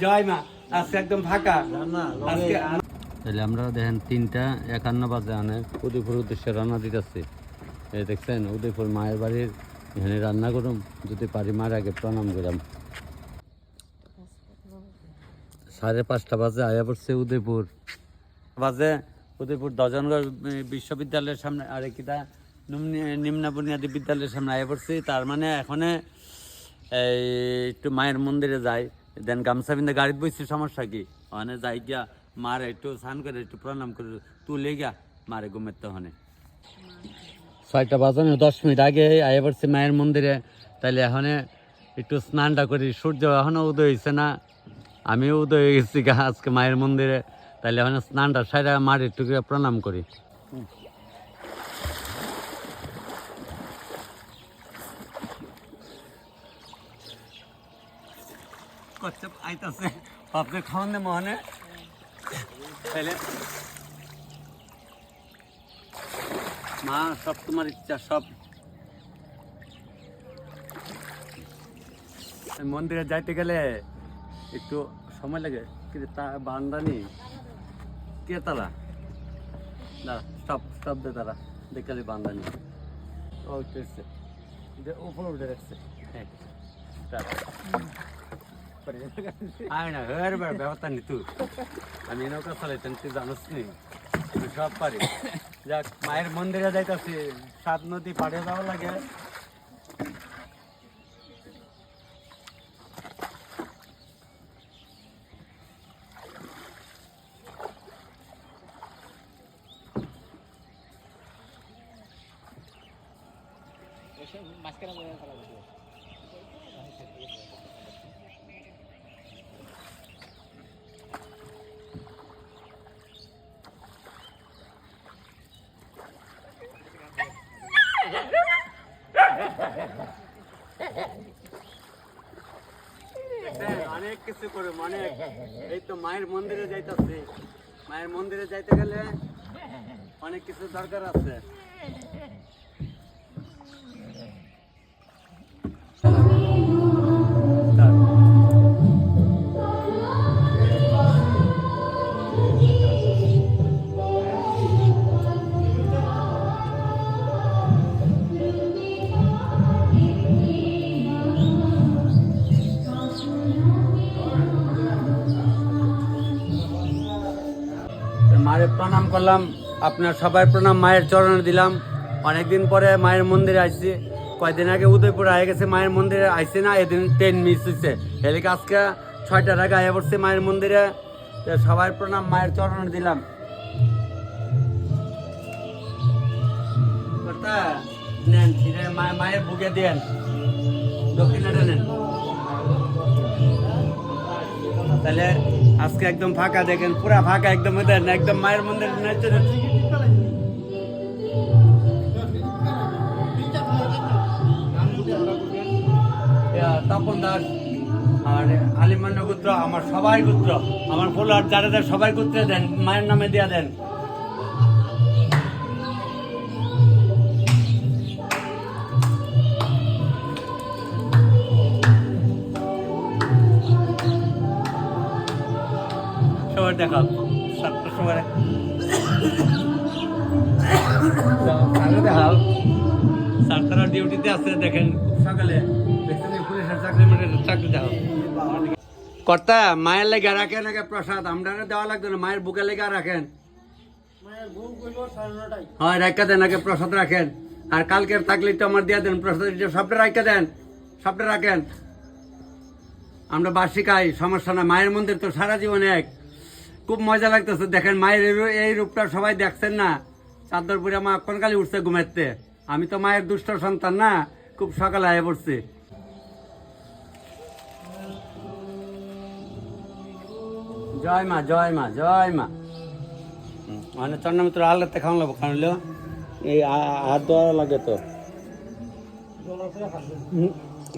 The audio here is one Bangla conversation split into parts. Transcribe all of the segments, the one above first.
জয় মা আজকে একদম ফাঁকা আজকে। তাহলে আমরা দেখেন 3:51 বাজে আনে উদয়পুর উদ্দেশ্যে রান্না দিতেছি। এই দেখছেন উদয়পুর মায়ের বাড়ির এখানে রান্না করুম, যদি পারি মার আগে প্রণাম করাম। 5:30 বাজে আয়া পড়ছে উদয়পুর বাজে উদয়পুর দজনগড় বিশ্ববিদ্যালয়ের সামনে আরে কিতা নিম্ন বুনিয়াদী বিদ্যালয়ের সামনে আয়া পড়ছি। তার মানে এখানে এই একটু মায়ের মন্দিরে যাই, দেন গামছা বিন্দে গাড়িতে বসছি, সমস্যা কি ওখানে যাই গিয়া মার একটু স্নান করে একটু প্রণাম করে তুলে গিয়া মারে ঘুমের তখনে 6:10 আগে আয়া পড়ছি মায়ের মন্দিরে। তাইলে এখন একটু স্নানটা করি, সূর্য এখনও উদয় হয়েছে না, আমিও উদয় হয়ে গেছি গা আজকে মায়ের মন্দিরে। তাইলে এখন স্নানটা সাইডে মার একটু প্রণাম করি। আইতাছে বাপরে খাওয়ান দে মহানে তাইলে মা সব তোমার ইচ্ছা সব। মন্দিরে যাইতে গেলে একটু সময় লাগে, কিন্তু তা বান্দানি কে তারা না সব সব দে তারা দেখালে বান্দানি উঠতেছে উপরে উঠে রাখছে। হ্যাঁ আয় না ব্যবস্থা নি তুই, আমি নৌকা চালাইতেন তুই জানোস নি, সব পারি। যাক মায়ের মন্দিরে যাইতাছি, 7 নদী পাড়ে যাওয়া লাগে। অনেক কিছু করে অনেক, এই তো মায়ের মন্দিরে যাইতেছি, মায়ের মন্দিরে যাইতে গেলে অনেক কিছু দরকার আছে। মায়ের প্রণাম করলাম, আপনার সবাই প্রণাম, মায়ের চরণে দিলাম। অনেকদিন পরে মায়ের মন্দিরে আসছি, কয়েকদিন আগে উদয়পুর আয়ে গেছে, মায়ের মন্দিরে আইসি না, এদিন ট্রেন মিস হয়েছে, এদিকে আজকে 6টার আগে আয়া পড়ছে মায়ের মন্দিরে। সবাই প্রণাম, মায়ের চরণে দিলাম। নেন মায়ের বুকে দেন, দক্ষিণাটা নেন। তাহলে আজকে একদম ফাঁকা, দেখেন পুরা ফাঁকা একদম, দেন একদম মায়ের মন্দির তপন দাস আর আলিমান্য গোত্র, আমার সবাই গোত্র, আমার ফলোয়ার যারা দেন সবাই গোত্রে দেন, মায়ের নামে দিয়া দেন। সবার দেখাও 7টার সময় দেখাও, 7টার ডিউটিতে আছে, দেখেন সকালে পুলিশের চাকরি দেখাও। কর্তা মায়ের লেগে রাখেন আগে প্রসাদ, আমরা দেওয়া লাগবে না, মায়ের বুকের লেগে রাখেন। হয় রাখা দেন আগে, প্রসাদ রাখেন। আর কালকের থাকলে তো আমার দিয়ে দেন প্রসাদ, সবটা রাখা দেন, সবটা রাখেন। আমরা বার্ষিক খাই, সমস্যা না। মায়ের মন্দির তো সারা জীবন এক, খুব মজা লাগতেছে। দেখেন মায়ের এই রূপটা সবাই দেখছেন না, চাদর পুরে মা কোন কালে উঠছে ঘুমাইতে। আমি তো মায়ের দুষ্ট সন্তান না, খুব সকালে আয় পড়ছি। জয় মা জয় মা জয় মা। মানে চন্দ্রমিত্র আলগাতে খাওয়া লাগবো, কারণ এই হাত দেওয়া লাগে তো,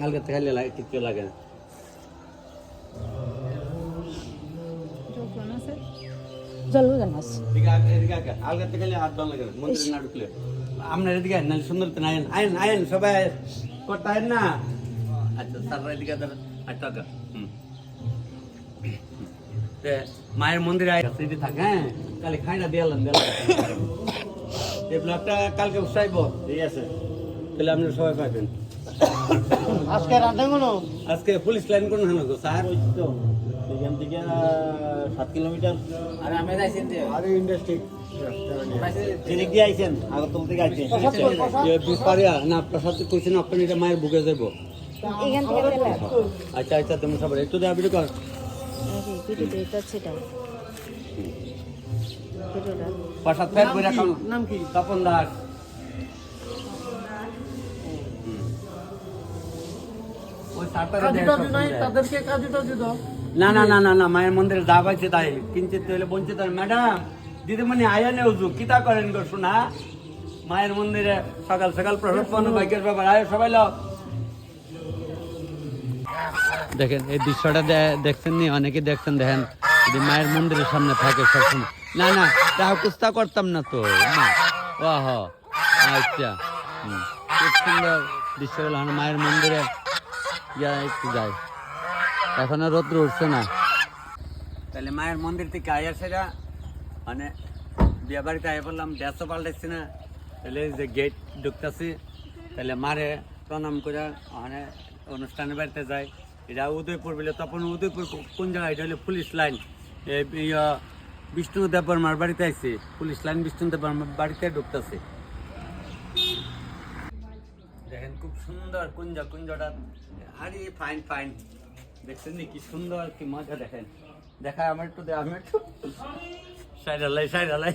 আলগাতে খাইলে লাগে কিছু লাগে না। আলগাতে খাইলে হাত দেওয়া লাগে না, মন্দিরে না ঢুকলে। আপনার এদিকে আইন, নাহলে সুন্দর তো আইন আইন আইন সবাই করতে আইন না। আচ্ছা স্যাররা এদিকে আচ্ছা তে মায়ের মন্দিরে আইসি থাকে হ্যাঁ কালি খাই না দিয়ালাম এই ব্লগটা কালকে উৎসাহিব ঠিক আছে তাহলে আপনারা সবাই পাবেন আজকে রান্না কোনো আজকে পুলিশ লাইন কোন হানো গো স্যার ওই তো এখান থেকে 7 কিলোমিটার আর আমি যাইছেন যে আর ইন্ডাস্ট্রি দিক দিয়ে আইছেন আগরতলা থেকে আইছেন পারিয়া না প্রসাদ কইছেন আপনি এটা মায়ের বুকে যাব এখান থেকে তেলা আচ্ছা আচ্ছা তুমি সবাই একটু দেওয়া ভিডিও কর ভিডিওতে এটা সেটা ভিডিওটা প্রসাদ ফের করে খাও নাম কি তপন দাস ওই সাতটারে তাদেরকে কাজুটা দাও না না না না না মায়ের মন্দিরে যা পাইছে তাই কিঞ্চিত হইলে বঞ্চিত ম্যাডাম দিদিমণি আয়া নেউজু কিতা করেন গো শোনা মায়ের মন্দিরে সকাল সকাল প্রসাদ পানো ভাগ্যের ব্যাপার আয় সবাই লো দেখেন এই দৃশ্যটা দেখছেন নি অনেকে দেখছেন দেখেন যদি মায়ের মন্দিরের সামনে থাকে সবসময় না না তাও কুস্তা করতাম না তো না ও হ আচ্ছা খুব সুন্দর দৃশ্যগুলো মায়ের মন্দিরে ইয়া একটু যায় এখনো রোদ্র উঠছে না তাহলে মায়ের মন্দির থেকে আয়া সেটা মানে বিয়ে বাড়িতে আয়া বললাম ড্যাসও পাল্টাচ্ছি না তাহলে যে গেট ঢুকতেছি তাহলে মারে প্রণাম করে মানে অনুষ্ঠানের বাড়িতে যায় এটা উদয়পুর বলে তখন উদয়পুর কোন জায়গায় এটা হলো পুলিশ লাইন বিষ্ণুদেব বর্মার বাড়িতে আইছে পুলিশ লাইন বিষ্ণুদেব বর্মার বাড়িতে ঢুকতেছে দেখেন খুব সুন্দর কুঞ্জটা আরে ফাইন ফাইন দেখছেন নি কি সুন্দর কি মজা দেখেন দেখা আমার একটু আমি একটু সাইডালাই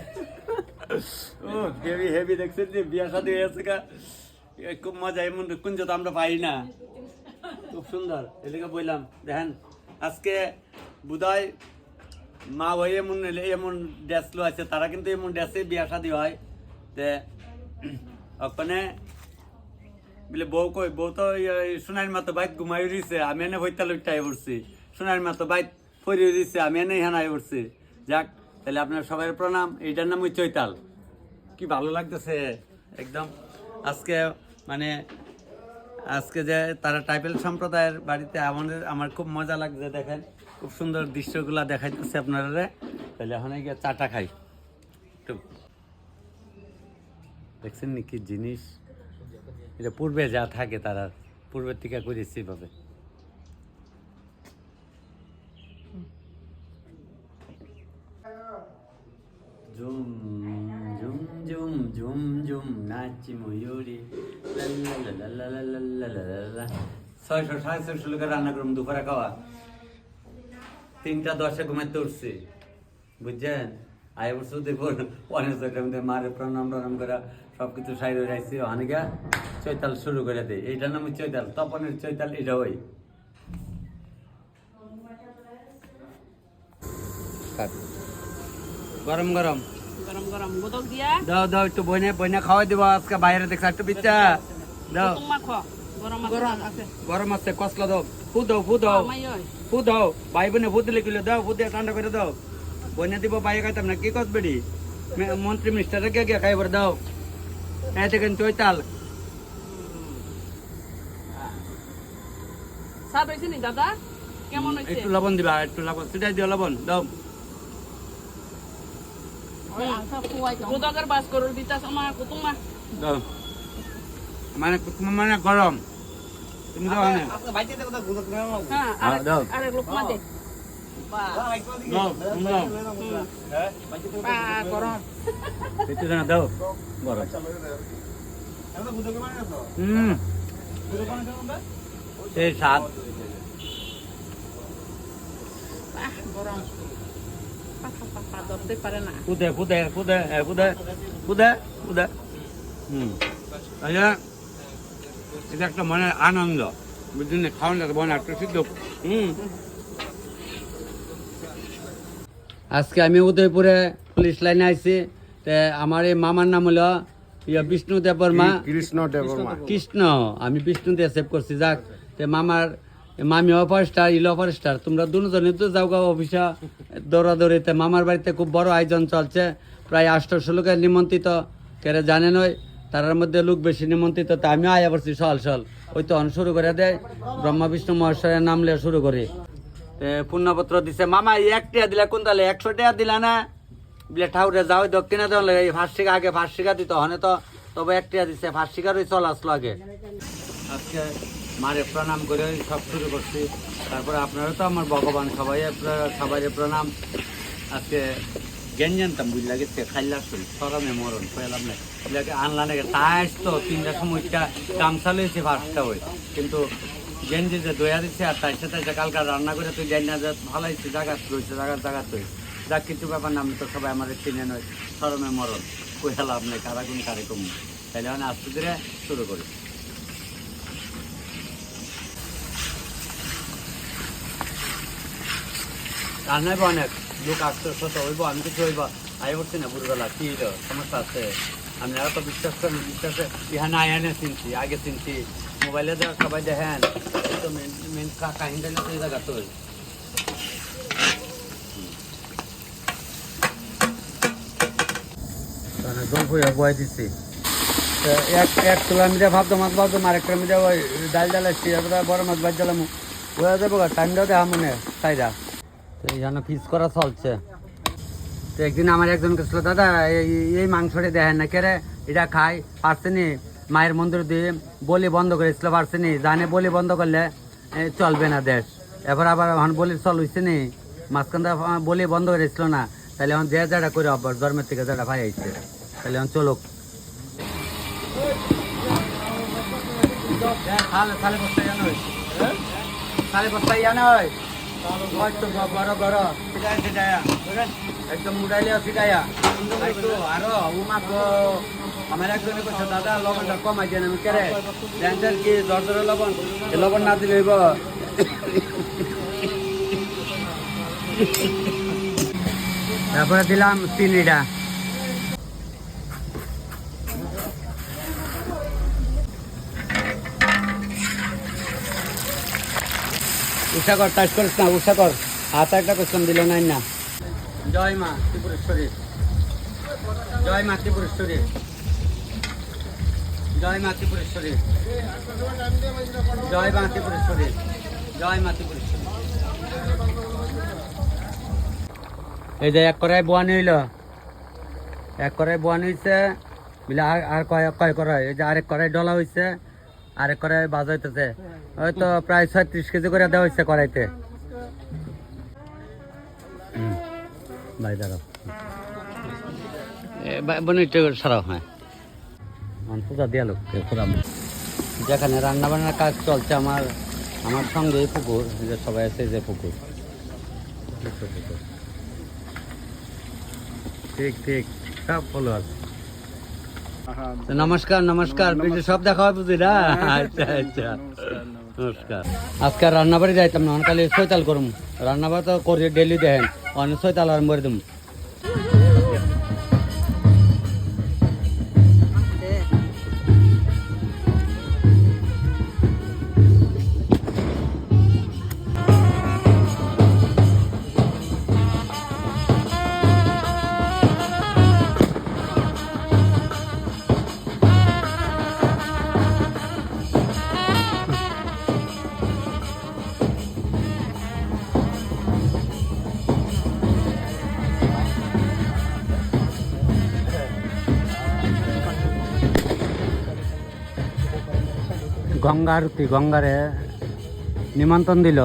ও হেভি হেভি দেখছেন যে বিয়া শাদী হয়েছে কা খুব মজা এমন কুঞ্জ তো আমরা পাই না খুব সুন্দর এদিকে বললাম দেখেন আজকে বোধহয় মা ভাই এমন ড্রেস লো আছে তারা কিন্তু এমন ড্রেসে বিয়া শাদী হয় তে ওখানে বলে বউ কই বউ তো সোনার মতো বাইক ঘুমাই রয়েছে আমি এনে হইতা লইটাই পড়ছি সোনার মতো বাইক ফরিয়ে দিচ্ছে আমি এনে হানাই পড়ছি যাক তাহলে আপনার সবাই প্রণাম এইটার নাম চৈতাল কি ভালো লাগতেছে একদম আজকে মানে আজকে যে তারা ট্রাইবেল সম্প্রদায়ের বাড়িতে আমার খুব মজা লাগছে দেখেন খুব সুন্দর দৃশ্যগুলা দেখাইতেছে আপনারা তাহলে এখন গিয়ে চাটা খাই একটু দেখছেন নি কি জিনিস এটা পূর্বে যা থাকে তারা পূর্বের থেকে করেছি এভাবে ঝুম ঝুম ঝুম ঝুম ঝুম নাচি ময়ূরী 600-650 লোকের রান্না করুন দুপুরে খাওয়া 3টা 10-এ ঘুমাইতে উঠছি বুঝছেন আয় বছর দেখুন অনেক জায়গায় মারে প্রণাম করে সবকিছু সাইড হয়ে যাচ্ছি অনেকে চৈতাল শুরু করে দেয় এইটার নাম চৈতাল তপনের চৈতাল এটা ওই গরম গরম গরম গরম বোতল দিয়া দাও দাও একটু বইনে খাওয়াই দিব আজকে বাইরে দেখছ একটু পিচ্ছা দাও তোমা খো গরম আছে গরম আছে কসলা দাও ফু দাও ভাই বোনে ফু দিলে কিলো দাও ফু দিয়ে ঠান্ডা করে দাও বইনে দিব বাইরে খাইতাম না কি কস বেড়ি মন্ত্রী মিনিস্টারে কে খাইবার দাও এই দেখেন চৈতাল স্বাদ হইছে নি দাদা কেমন হইছে একটু লবণ দিবা একটু লবণ সেটাই দিও লবণ দাও বোতলের বাস করুন দিতাছ আমার কুতুমা দাও মানে গরম তুমি দাও না হ্যাঁ দাও আরে লোকমা দে দাও দাও গরম একটু দাও গরম এই স্বাদ গরম ধরতে পারে না কুদে আচ্ছা এটা একটা মনে আনন্দ বুঝলেন খাওয়ান যাতে মনে একটা সিদ্ধ আজকে আমি উদয়পুরে পুলিশ লাইনে আইছি আমার এই মামার নাম হলো বিষ্ণু দেববর্মা কৃষ্ণ আমি বিষ্ণু দিয়ে সেভ করছি যাক মামার মামি অফারস্টার ইল অফারস্টার তোমরা দুজনে তো যাও গা অফিসে দৌড়াদৌড়িতে মামার বাড়িতে খুব বড় আয়োজন চলছে প্রায় 800 লোকের নিমন্ত্রিত কেরে জানেন ওই তার মধ্যে লোক বেশি নিমন্ত্রিত তা আমিও আয়া পড়ছি সল ওই তো শুরু করে দেয় ব্রহ্মা বিষ্ণু মহেশ্বরের নাম লিয়ে শুরু করি পূর্ণপত্র দিছে মামা এই 1 টাকা দিলা কোন তাহলে 100 টাকা দিলা না বলে ঠাউরে যাও দক্ষিণে দেওয়া লাগে ফার্স্টিকা আগে ফার্স্টিকা দিত হনে তো তবে 1 টাকা দিছে ফার্স্টিকারই চল আসলো আগে আজকে মারে প্রণাম করে সব শুরু করছি তারপরে আপনারা তো আমার ভগবান সবাই প্রণাম আজকে জ্ঞান জানতাম বুঝলা গেছে খাইলা আসল সরমে মরণ পেলাম না আনলা নাকি তাই তো 3টার সময়টা কাম চালিয়েছে ফার্স্টটা হই কিন্তু গেঞ্জি যে দয়া দিচ্ছে আর তাই সাথে কালকা রান্না করে তুই জানি না যে ভালো হয়েছে জায়গা রয়েছে জায়গা তুই যা কিছু ব্যাপার না আমি তো সবাই আমার চিনে নয় সরমে মরণ কই লাভ নেই কারাগুন কারে কম তাইলে মানে আস্তে ধীরে শুরু করি রান্নায় অনেক লোক আসতে শত হইব আমি কিছু হইব আই করছি না বুড়বেলা কি সমস্যা আছে আমি আর তো বিশ্বাস করেন বিশ্বাসে ইহা না এনে চিনছি আগে চিনছি মোবাইলে দেওয়া সবাই দেখেন তো মেন কাহিনীটা না সেই জায়গা তো জল হইয়া বয়ে দিচ্ছি এক তোলা মিটা ভাবতো মাছ ভাবতো আরেকটা মিটা ওই ডাল আসছি এরপরে বড় মাছ বাজ জ্বালাম হয়ে যাবো টাইমটাও দেখা মনে তাইরা এই জন্য পিস করা চলছে তো একদিন আমার একজন গেছিল দাদা এই মাংসটা দেখেন না কেরে এটা খাই পারছেনি মায়ের মন্দির দিয়ে বলি বন্ধ করেছিল পারছেনি জানে বলি বন্ধ করলে চলবে না দেশ এবার আবার এখন বলি চল হয়েছে নি মাঝখানটা বলি বন্ধ করেছিল না তাহলে এখন যে যাটা করে আবার জন্মের থেকে যাটা ভাই আইছে তাহলে এখন চলুক একদম উড়াইলে ফিটাইয়া আরো আমার একজনে কইছে দাদা লবণটা কমাই দেন আমি কেরে জানতেন কি দর লবণ না দিলে হইব তারপরে দিলাম চিনিটা উষা কর টাচ করিস না উষা কর হাত একটা কোশ্চেন দিল নাই না জয় মা ত্রিপুরেশ্বরী জয় মা ত্রিপুরেশ্বরী জয় মা ত্রিপুরেশ্বরী জয় মা ত্রিপুরেশ্বরী জয় মা ত্রিপুরেশ্বরী এই যে এক কড়াই বোয়ানি হইল এক কড়াই বোয়ানি হয়েছে বলে আর কয় কড়াই এই যে আরেক কড়াই ডলা হয়েছে আরেক কড়াই বাজা হইতেছে হয়তো প্রায় 36 কেজি করে দেওয়া হয়েছে কড়াইতে ভাই দাঁড়াও বনিটা সারাও হ্যাঁ পূজা দিয়া লোক যেখানে রান্না বান্নার কাজ চলছে আমার সঙ্গে পুকুর যে সবাই আছে যে পুকুর ঠিক ঠিক সব ফলোয়ার নমস্কার ভিডিও সব দেখা হয় বুঝি না আচ্ছা নমস্কার আজকে রান্নাবাড়ি যাইতাম না কালি সৈতাল করুম রান্নাবাড়ি তো করি ডেলি দেখেন অনেক সৈতাল আরম্ভ করে দিম গঙ্গা আরতি গঙ্গারে নিমন্ত্রণ দিল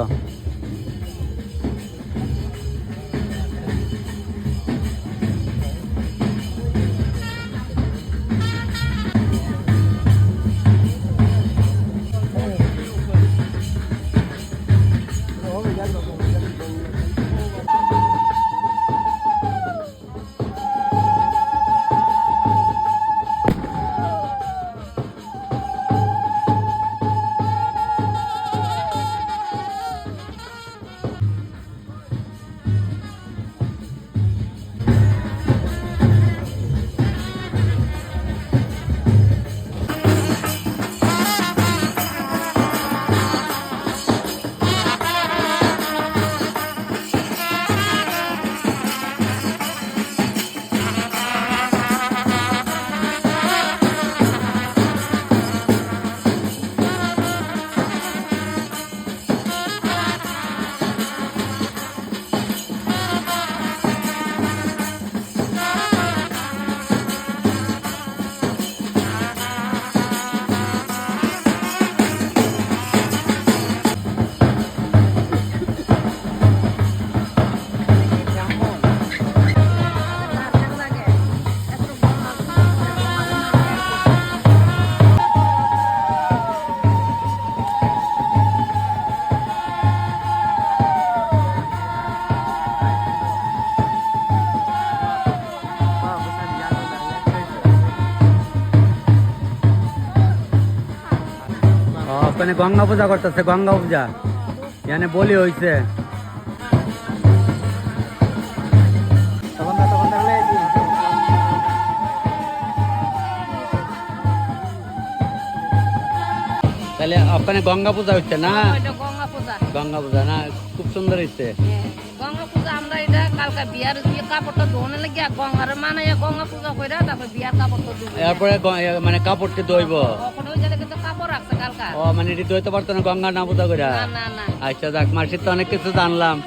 ওখানে গঙ্গা পূজা করতেছে, গঙ্গা পূজা এখানে বলি হয়েছে। তাহলে ওখানে গঙ্গা পূজা হচ্ছে না? এটা গঙ্গা পূজা। গঙ্গা পূজা না, খুব সুন্দর হচ্ছে। গঙ্গা পূজা আমরা এটা কালকে বিয়ার কাপড়টা ধোনে লাগিয়া গঙ্গার মানে গঙ্গা পূজা করে তারপর বিয়ার কাপড়টা ধুবো। এরপরে মানে কাপড়টি ধোইব। ওখানে ওই জায়গায় কিন্তু কাপড় রাখছে কালকা। ও মানে এটি ধুইতে পারতো না গঙ্গা না পূজা করে? না না না। আচ্ছা যাক, মাসির তো অনেক কিছু জানলাম।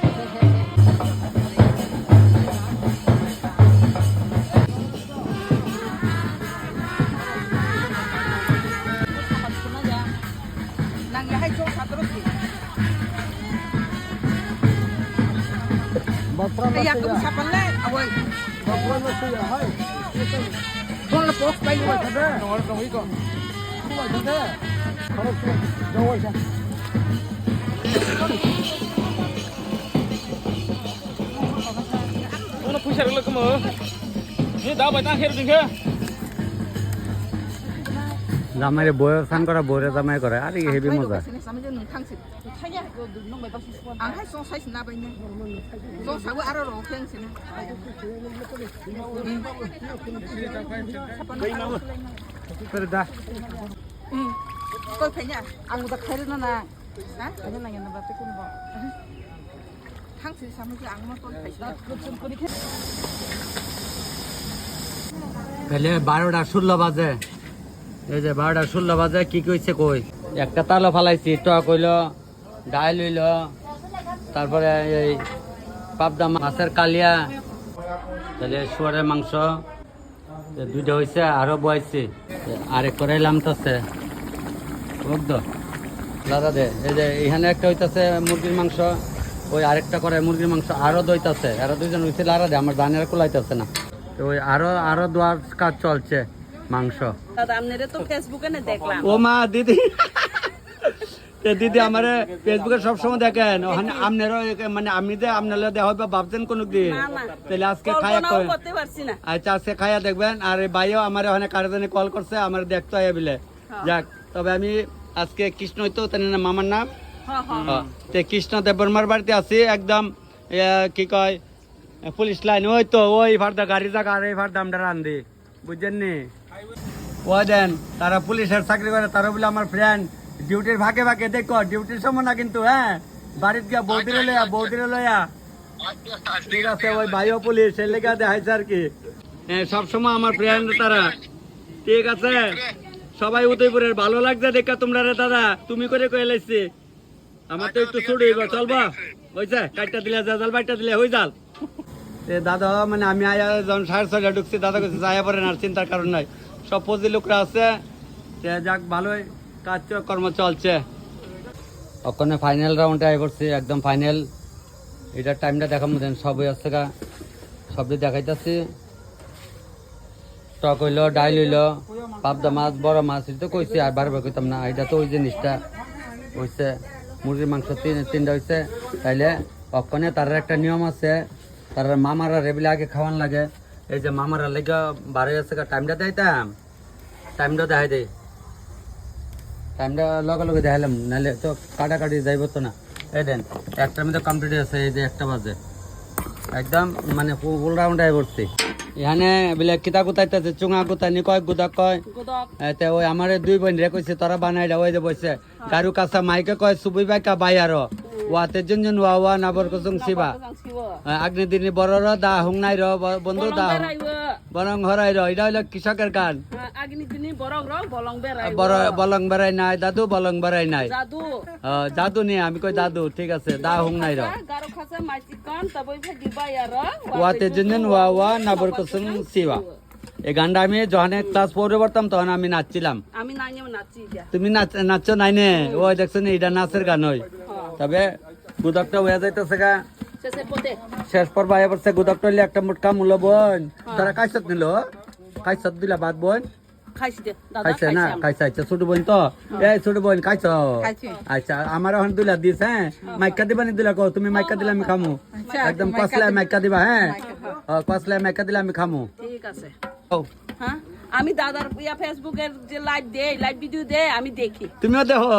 জামাইরে বয়ে স্নান করা, বইরে জামাই করে, আরে হেভি মজা। তাহলে 12:16 বাজে, এই যে 12:16 বাজে, কি কইছে কই একটা তালো ফালাইছি, টক হইল, ডাইল হইল, তারপরে এই পাবদা মাছের কালিয়া, তাহলে শুয়ারের মাংস দুইটা হয়েছে, আরো বয়াইছি, আরেক করে লামতাছে দাদা দে। এই যে এখানে একটা হইতাছে মুরগির মাংস, ওই আরেকটা করে মুরগির মাংস, আরো দইতাছে, আরো দুইজন হয়েছিল, আরো দে আমার দানের কুলাইতেছে না, তো ওই আরো দোয়ার কাজ চলছে মাংস। দাদা আপনারে তো ফেসবুকে না দেখলাম। ও মা দিদি, দিদি আমার ফেসবুকে সবসময় দেখেন, ওখানে আপনারও মানে আমি যে আপনার দেওয়া হবে ভাবছেন কোনো দিন, তাহলে আজকে খায়া করতে পারছি না। আচ্ছা আজকে খায়া দেখবেন। আর ভাইও আমার ওখানে কারজনে কল করছে, আমার দেখতে হয় বলে। যাক, তবে আমি আজকে কৃষ্ণ হইতো তাই না মামার নাম, কৃষ্ণ দেববর্মার বাড়িতে আছি, একদম কি কয় পুলিশ লাইন, ওই তো ওই ফার্দা গাড়ি জায়গা, আর এই ফার্দা আমরা রান্ধি, বুঝছেন নি? ও দেন তারা পুলিশের চাকরি করে, তারা বলে আমার ফ্রেন্ড ডিউটির ভাগে ভাগে, দেখো ডিউটির সময় না কিন্তু, হ্যাঁ বাড়িতে গিয়া বৌদিরে লইয়া ঠিক আছে। ওই ভাইও পুলিশ, এর লেগে দেখাইছে আর কি, সবসময় আমার ফ্রেন্ড তারা, ঠিক আছে। সবাই উদয়পুরের, ভালো লাগছে দেখা তোমরা রে দাদা, তুমি করে কয়ে লাইছি, আমার তো একটু ছুটি চলবা, বুঝছে? কাটটা দিলে জাল, বাইটটা দিলে হয়ে যাল। দাদা মানে আমি আয়া যখন 6:30 ঢুকছি, দাদা কাছে আয়া পড়েন, আর চিন্তার কারণ নাই, সব ফৌজি লোকরা আছে, যাক ভালোই কাজ কর্ম চলছে। ওখানে ফাইনাল রাউন্ডে আই করছি, একদম ফাইনাল, এটার টাইমটা দেখাবো দেন, সবই আছে গা, সবই দেখাইতেছি। টক হইল, ডাইল হইল, পাবদা মাছ, বড় মাছ, এটা তো কইছি, আর বারবার কইতাম না, এটা তো ওই জিনিসটা হয়েছে। মুরগির মাংস তিনটা হয়েছে। তাইলে ওখানে তার একটা নিয়ম আছে, তার মামারা রেবিলে আগে খাওয়ান লাগে, এই যে মামারা লেগে বাড়ি আছে, টাইমটা দেখাইতাম, টাইমটা দেখাই দেয়, টাইমটা লগে লগে দেখাইলাম, নাহলে তো কাটাকাটি যাইব তো না। এই দেন একটার মধ্যে কমপ্লিট আছে, এই যে 1টা বাজে, একদম মানে ফুল রাউন্ড আই পড়ছি। এখানে বলে কিতা গুতাইতেছে, চুঙা গুতানি কয়, গুদা কয়, ওই আমার 2 বোন রে কইছে তোরা বানাই ওই যে বসে গারু কাঁচা মাইকে কয় সুবই বাইকা বাই আরো ওয়াতে জন ওয়া নাবর কুসুং শিবা আগ্নে দিনে বড় দা হুং নাই র বন্ধু দা বরং হরাই র, এটা হইলো কৃষকের গান। বলং বেড়াই নাই দাদু, বলং বেড়াই নাই জাদু নেই, আমি কই দাদু, ঠিক আছে, দা হুং নাই র ওয়াতে জন ওয়া নাবর কুসুং শিবা। এই গানটা আমি যখন ক্লাস 4 পড়তাম তখন আমি নাচছিলাম। তুমি নাচছো নাই নে? ওই দেখছো নি, এটা নাচের গান হয়। তবে গুদকটা হয়ে যাইতেছে গা শেষ পর বাইরে পড়ছে, গুদকটা হইলে একটা মোটকা মূল্য বোন, তারা কাইসত নিল, কাইসত দিলা বাদ বোন খাইছে না, খাইছে। আচ্ছা ছোট বোন তো, এই ছোট বোন খাইছ? আচ্ছা আমার এখন দুলা দিস, হ্যাঁ মাইকা দিবা নি? দিলা কো তুমি মাইকা দিলে আমি খামু, একদম কসলায় মাইকা দিবা, হ্যাঁ কসলায় মাইকা দিলে আমি খামু। ঠিক আছে। আমি দাদার ফেসবুকের যে লাইভ দেয় লাইভ ভিডিও দেয় আমি দেখি। তুমিও দেখো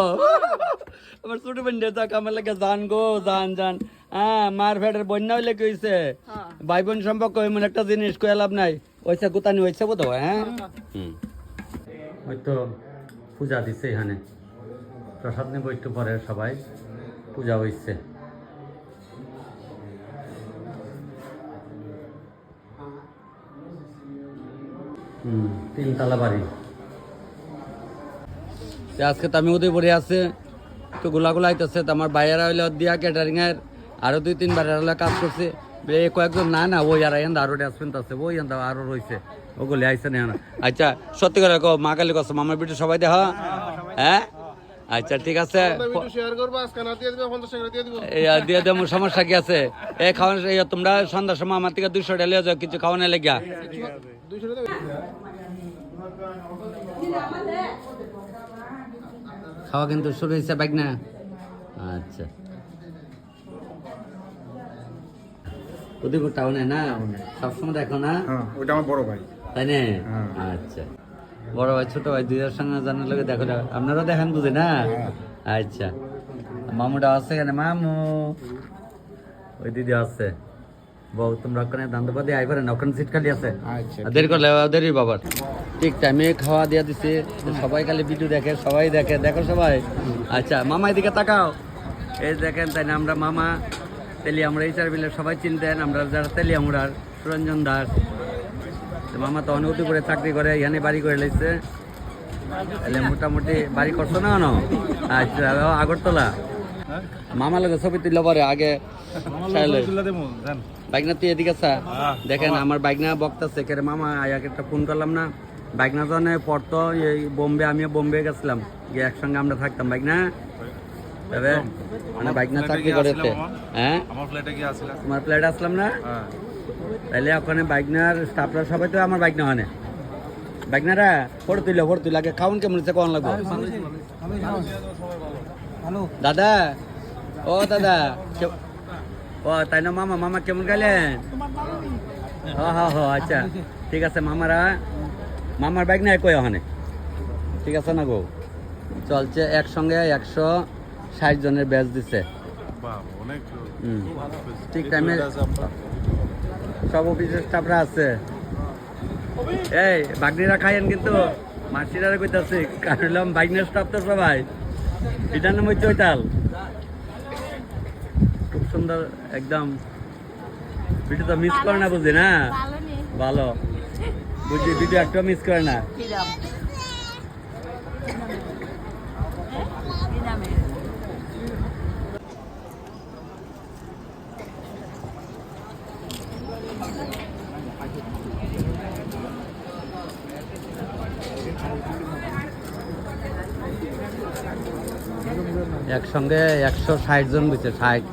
আমার ছোট বোন দেখ আমার লাগে জান গো জান জান। হ্যাঁ মার ফেটের বন্যা হইলে কি হয়েছে ভাই বোন সম্পর্ক এমন একটা জিনিস কয়ে লাভ নাই ওইসা গুতানি হয়েছে বোধ হয়। হ্যাঁ ওই তো পূজা দিছে এখানে প্রসাদ নেব একটু পরে সবাই পূজা হয়েছে। তিনতলা বাড়ি আজকে তো আমি উদয়পুরে আছে তো গোলাগুলা আইতেছে তো আমার বাইরেরা হইলে দিয়া ক্যাটারিং এর আরো 2-3 বার হলে কাজ করছে কয়েকজন না না ওই আর এন্দ আরো ড্যাসপেন্ট আছে ওই এন্দ আরো রয়েছে ওগুলি আইসে না। আচ্ছা সত্যি করে কো মা কালী কসম আমার ভিডিও সবাই দেখা। হ্যাঁ আচ্ছা ঠিক আছে দিয়ে দেবো সমস্যা কি আছে এই খাওয়ান তোমরা সন্ধ্যার সময় আমার থেকে 200 টাকা লিয়ে যাও কিছু খাওয়ানো লেগিয়া। খাওয়া কিন্তু শুরু হয়েছে বাইক না। আচ্ছা উদয়পুর টাউনে না সবসময় দেখো না? ওটা আমার বড় ভাই তাই না? আচ্ছা বড় ভাই ছোট ভাই দুইয়ের সঙ্গে জানার লোকে দেখো না আপনারা দেখেন বুঝে না? আচ্ছা মামুটা আছে এখানে মামু ওই দিদি আছে বউ তোমরা ওখানে দান্তপাতি আই পারেন ওখানে সিট খালি আছে। দেরি করলে দেরি বাবার ঠিক টাইমে খাওয়া দিয়া দিছে সবাই খালি ভিডিও দেখে সবাই দেখে দেখো সবাই। আচ্ছা মামা এদিকে তাকাও এই দেখেন তাই না আমরা মামা তেলিয়ামুড়া এই চার বিলে সবাই চিনতেন আমরা যারা তেলিয়ামুড়ার সুরঞ্জন দাস মামা তো অনেক করে চাকরি করে এখানে বাড়ি করে লাইছে তাহলে মোটামুটি বাড়ি করছো না কেন? আচ্ছা আগরতলা মামা লোক ছবি তুললে পরে আগে বাইকনা তুই এদিকে আসা দেখেন আমার বাইকনা বক্তাছে কে মামা আয়াকে একটা ফোন করলাম না বাইকনা জনে পড়তো এই বোম্বে আমিও বোম্বে গেছিলাম গিয়ে একসঙ্গে আমরা থাকতাম বাইকনা তবে মানে বাইকনা চাকরি করেছে। হ্যাঁ তোমার ফ্ল্যাটে আসলাম না তাহলে ওখানে বাইকনার স্টাফরা সবাই তো আমার বাইকনা হয় বাইকনারা ফটো তুলে আগে খাউন কেমন হচ্ছে কখন লাগবে দাদা ও দাদা ও তাই না মামা মামা কেমন গেলেন? আচ্ছা ঠিক আছে মামার বাইক নাই কই ওখানে ঠিক আছে না গো চলছে একসঙ্গে 160 জনের ব্যাচ দিছে ঠিক টাইমে সব অফিসের স্টাফরা আছে। এই বাগনিরা খাইয়েন কিন্তু মাসিরা কইতাছি কারণ বাইকনের স্টাফ তো সবাই এটার নাম হচ্ছে ওইতাল খুব সুন্দর একদম ভিডিও তো মিস করে না বুঝি না ভালো বুঝি ভিডিও একটা মিস করে না। একসঙ্গে 160 জন বুঝছে 60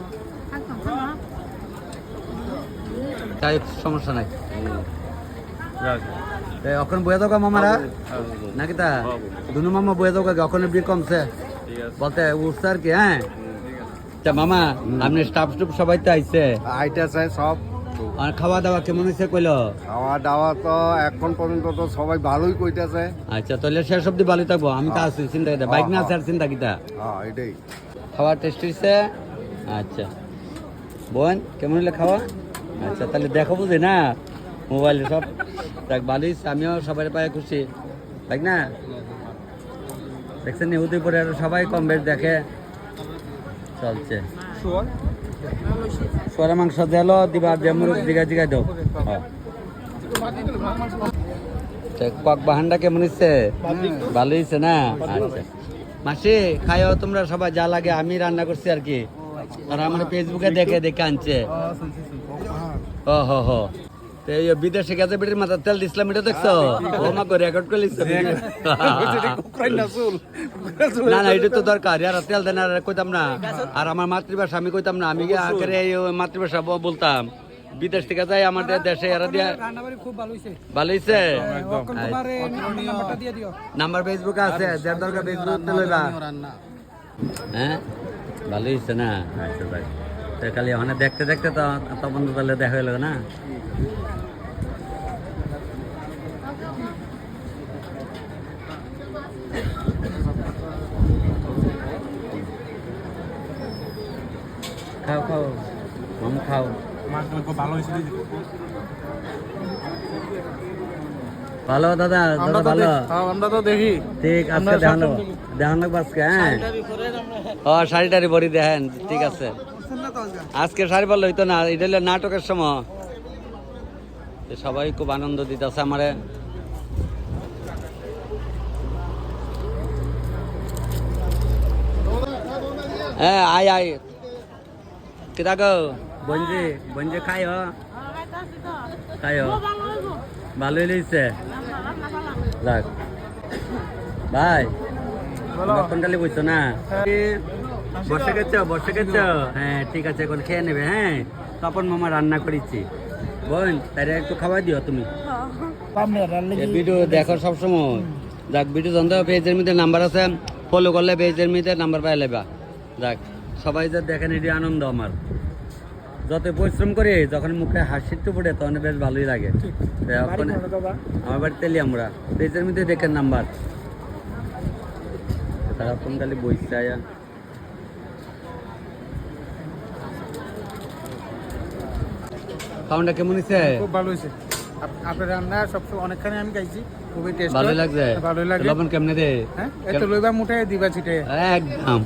সমস্যা নাই এখন বয়ে দাও মামারা নাকি তা দুনু মামা বয়ে দাও ওখানে বিয়ে কমছে বলতে উঠছে আর কি। হ্যাঁ মামা আপনি স্টাফ সবাই তো আইছে আইতেছে সব আর খাওয়া দাওয়া কেমন হয়েছে কইলো? খাওয়া দাওয়া তো এখন পর্যন্ত তো সবাই ভালোই কইতেছে। আচ্ছা তাহলে শেষ অব্দি ভালোই থাকবো আমি তো আছি চিন্তা কিতা বাইক না আছে আর চিন্তা কিতা এটাই খাওয়ার টেস্ট হয়েছে। আচ্ছা বোন কেমন হলে খাওয়া? আচ্ছা তাহলে দেখো বুঝি না মোবাইলে সব দেখ ভালোই আমিও সবাই পায়ে খুশি তাই না দেখছেন উদয়পুরে সবাই কম বেশ দেখে চলছে। সোয়ার মাংস দিলো দিবা মুরগ জিগাই দাও কক বাহানটা কেমন হচ্ছে? ভালো হয়েছে না? আচ্ছা মাসি খাইও তোমরা সবাই যা লাগে আমি রান্না করছি আর কি আর আমার ফেসবুকে দেখে আনছে। ও বিদেশে গেছে বেটির মাথা তেল দিছিলাম এটা দেখছো ও মা করে রেকর্ড করে লিখছে না এটা তো দরকার আর তেল দেন আর কইতাম না আর আমার মাতৃভাষা আমি কইতাম না আমি আগে এই মাতৃভাষা বলতাম বিদেশ থেকে যাই আমাদের দেশে এরা দিয়া ভালো হয়েছে নাম্বার ফেসবুকে আছে যার দরকার ফেসবুক লইবা। হ্যাঁ ভালো হয়েছে না? আচ্ছা ভাই খালি ওখানে দেখতে তো তখন তো তাহলে দেখা হইল না খাও খাও মামু খাও ভালো হয়েছে ভালো দাদা দাদা ভালো আমরা তো দেখি ঠিক আছে দেখান লাগবো আজকে হ্যাঁ ও শাড়িটারি ভরি দেখেন ঠিক আছে আজকে শাড়ি বললো হইতো না এটা হলো নাটকের সময় তো সবাই খুব আনন্দ দিতেছে আমারে হ্যাঁ আয় আয় কিতা গো বঞ্জি খাই ভালোই লইছে যাক ভাই কোনকালে বুঝছো না বসে গেছ হ্যাঁ ঠিক আছে এখন খেয়ে নেবে হ্যাঁ তপন মামা রান্না করেছি বোন তাই একটু খাওয়াই দিও তুমি ভিডিও দেখো সবসময় যাক ভিডিও জানতে পেজের মধ্যে নাম্বার আছে ফলো করলে পেজের মধ্যে নাম্বার পাই লেবা যাক সবাই যা দেখেন এটি আনন্দ আমার যত পরিশ্রম করে যখন মুখে হাসি একটু পড়ে তখন বেশ ভালোই লাগে আমার বাড়ি তেলি আমরা পেজের মধ্যে দেখেন নাম্বার তারা কোন খালি বইছে আয়া খাওয়াটা কেমন হয়েছে খুব ভালো হয়েছে আপনার রান্না সবসময় অনেকখানি আমি খাইছি খুবই টেস্ট ভালোই লাগছে ভালোই লাগে লবণ কেমনে দে হ্যাঁ এত লইবা মুঠে দিবা ছিটে একদম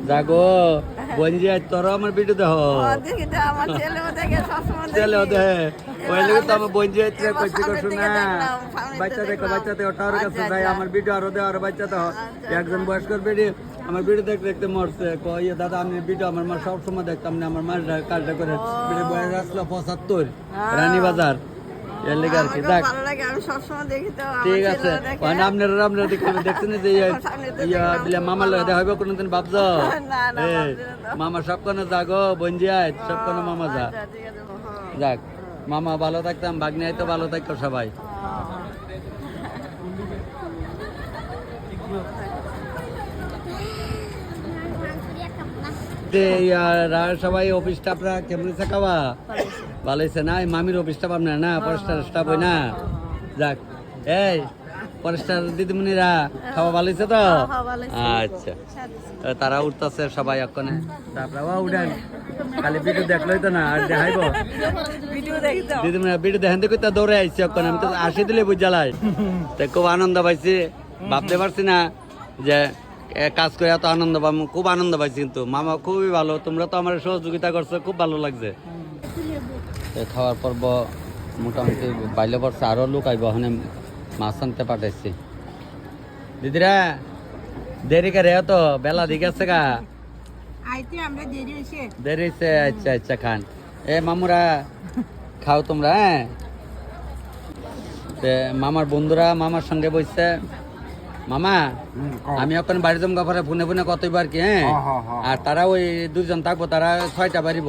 যাগো বঞ্জি তোর আমার ভিডিও দেখো দেখি তো আমার ছেলেও দেখে সবসময় চলে দেখি। ওদের ওই লোক তো আমার বঞ্জি হচ্ছে এবার কইছি সামনের কো দিকে শোনা দেখলাম, সামনের বাচ্চা দিকে দেখো দেখলাম। বাচ্চা দেখো ওটার কাছে আচ্ছা, ভাই আচ্ছা। আমার ভিডিও আরো দে আর বাচ্চা তো একজন বয়স্কর বেডি আমার ভিডিও দেখতে দেখতে মরছে কই দাদা আমি ভিডিও আমার মা সব সময় দেখতাম না আমার মা কাজটা করে ভিডিও বয়স আসলো 75 রানী বাজার এর লেগে আর কি আমাকেও দেখ ভালো লাগে, আমি সবসময় দেখি তো, আমার ঠিক আছে ছেলেও দেখে। মানে আপনারা দেখছেন যে সামনে তো ইয়া দেখলাম। দিলে মামার লগে দেখা হবে কোনোদিন ভাবছ না, না, এই, ভাবছি না তো। মামা সব কোনো যাগো বঞ্জিয়ায় সব কোনো মামা যা আচ্ছা, ঠিক আছে, হ্যাঁ। যাক মামা ভালো থাকতাম ভাগ্নে তো ভালো থাকতো সবাই সবাই অফিস স্টাফরা কেমন আছে খাওয়া ভালো হয়েছে না এই মামির অফিস স্টাফ আপনার না ফরেস্টার স্টাফ হয় না যাক এই ফরেস্টার দিদিমণিরা খাওয়া ভালো হয়েছে তো হ্যাঁ, ভালো হয়েছে। আচ্ছা তারা উঠতেছে সবাই ওখানে তারপরে উঠেন খালি ভিডিও দেখলোই তো না আর দেখাইব ভিডিও দেখি তো। দিদিমণি ভিডিও দেখেন দেখি তা দৌড়ে আইসি ওখানে আমি তো আসি দিলে বুঝালাই তো খুব আনন্দ পাইছি ভাবতে পারছি না যে কাজ করে এত আনন্দ পাবো খুব আনন্দ পাইছি কিন্তু মামা খুবই ভালো তোমরা তো আমার সহযোগিতা করছো খুব ভালো লাগছে খাওয়ার পর মোটামুটি বাইলে পড়ছে আরো লোক আইব ওখানে মাছ আনতে পাঠাইছি দিদিরা দেরি করে তো বেলা দিকে আছে গা আইতে আমরা দেরি হয়েছে। দেরি হয়েছে আচ্ছা আচ্ছা খান এ মামুরা খাও তোমরা হ্যাঁ মামার বন্ধুরা মামার সঙ্গে বসছে মামা আমি এখন বাড়ি জমগা পরে ফোনে ফোনে কতবার কি হ্যাঁ আর তারা ওই দুজন থাকবো তারা 6টা বাড়িব